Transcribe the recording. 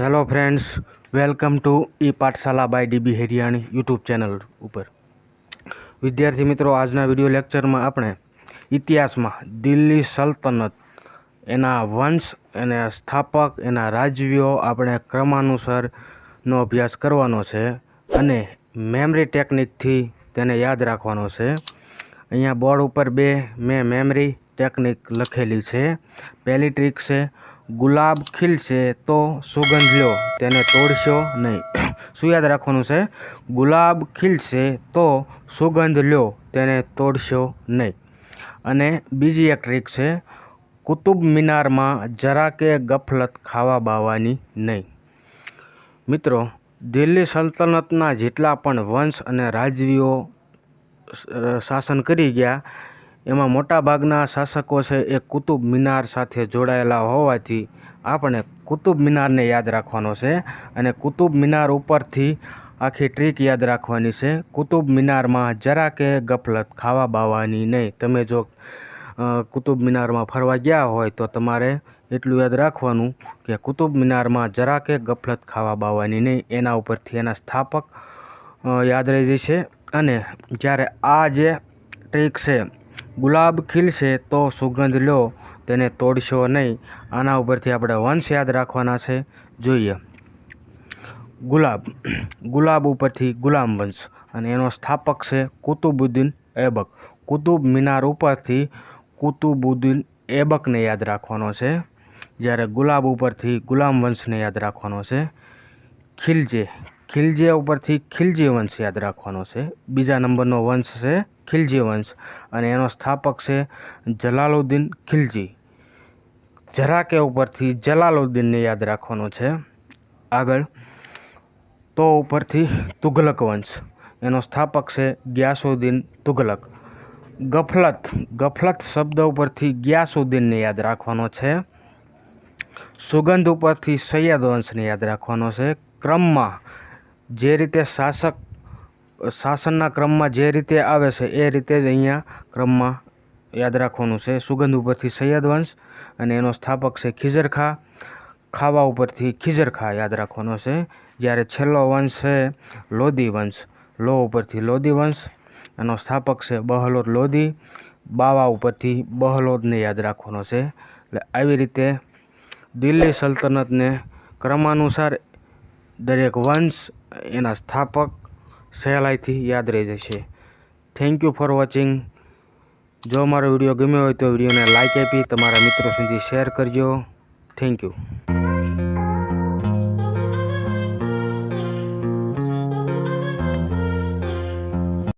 Hello friends, welcome to ई पाठशाला bye DBHariyani YouTube channel पर। विद्यार्थी मित्रों, आजना विडियो लेक्चर में आपणे इतिहास में दिल्ली सल्तनत एना वंश एना स्थापक एना राज्यों आपणे क्रमानुसार नो अभ्यास करवानो छे अने मेमरी टेक्निक थी तेने याद राखवानो छे। अहींया बोर्ड पर मैं मेमरी टेक्निक लखेली छे। पहली ट्रीक छे, गुलाब खिलशे तो सुगंध लो तेने तोड़शो नहीं। शुं याद राखवानुं छे? गुलाब खिलशे तो सुगंध लो तेने तोड़शो नहीं। अने बीजी एक ट्रीक छे, कुतुब मीनार में जरा के गफलत खावा बावानी नहीं। मित्रों, दिल्ली सल्तनतना जेटला पण वंश अने राज्यों शासन करी गया एमां मोटा भागना शासको छे ए कुतुब मीनार साथे जोड़ायेला होवाथी आपणे कुतुब मीनार ने याद राखवानो छे। अने कुतुब मीनार उपरथी आखी ट्रीक याद राखवानी छे, कुतुब मीनार में जरा के गफलत खावा बावानी नहीं। तमे जो कुतुब मीनार में फरवा गया होय तो तमारे एटलुं याद राखवानुं के कुतुब मीनार में जरा के गफलत खावा बावानी नहीं। एना उपरथी एना स्थापक याद रही जशे। अने ज्यारे आ जे ट्रीक छे, गुलाब खिलशे तो सुगंध लो तेने तोड़शो नहीं, आना उपरथी आपणे वंश याद राखवाना छे। जोईए, गुलाब उपरथी गुलाम वंश अने एनो स्थापक छे कुतुबुद्दीन ऐबक। कुतुब मीनार उपरथी कुतुबुद्दीन ऐबक ने याद राखवानो छे, ज्यारे गुलाब उपरथी गुलाम वंश ने याद राखवानो छे। खिलजे उपरथी खिलजी वंश याद राखवानो छे। बीजा नंबरनो वंश छे खिलजी वंश अने एनो स्थापक छे जलालुद्दीन खिलजी। जरा के उपरथी जलालुद्दीन ने याद राखवानो छे। आगळ तो उपरथी तुगलक वंश, एनो स्थापक छे गयासुद्दीन तुगलक। गफलत शब्द उपरथी गयासुद्दीन ने याद राखवानो छे। सुगंध उपरथी सैयद वंश ने याद राखवानो छे। क्रम में जे रीते शासनना क्रम में जे रीते आवे छे ए रीते ज अहींया क्रम में याद राखवानुं छे। सुगंध उपरथी सैयद वंश अने एनो स्थापक छे खिजर खा। खावा उपरथी खिजर खा याद राखवानो छे। ज्यारे छेल्लो वंश छे लोधी वंश। लो उपरथी लोधी वंश, एनो स्थापक छे बहलोद लोधी। बावा उपरथी बहलोद ने याद राखवानो छे। એટલે આવી રીતે દિલ્હી સલ્તનતને ક્રમાનુસાર દરેક વંશ એના સ્થાપક સહેલાઈથી યાદ રહી જશે। Thank you for watching. જો મારો વિડીયો ગમ્યો હોય તો વિડીયોને લાઇક આપી તમારા મિત્રો સુધી શેર કરજો। Thank you.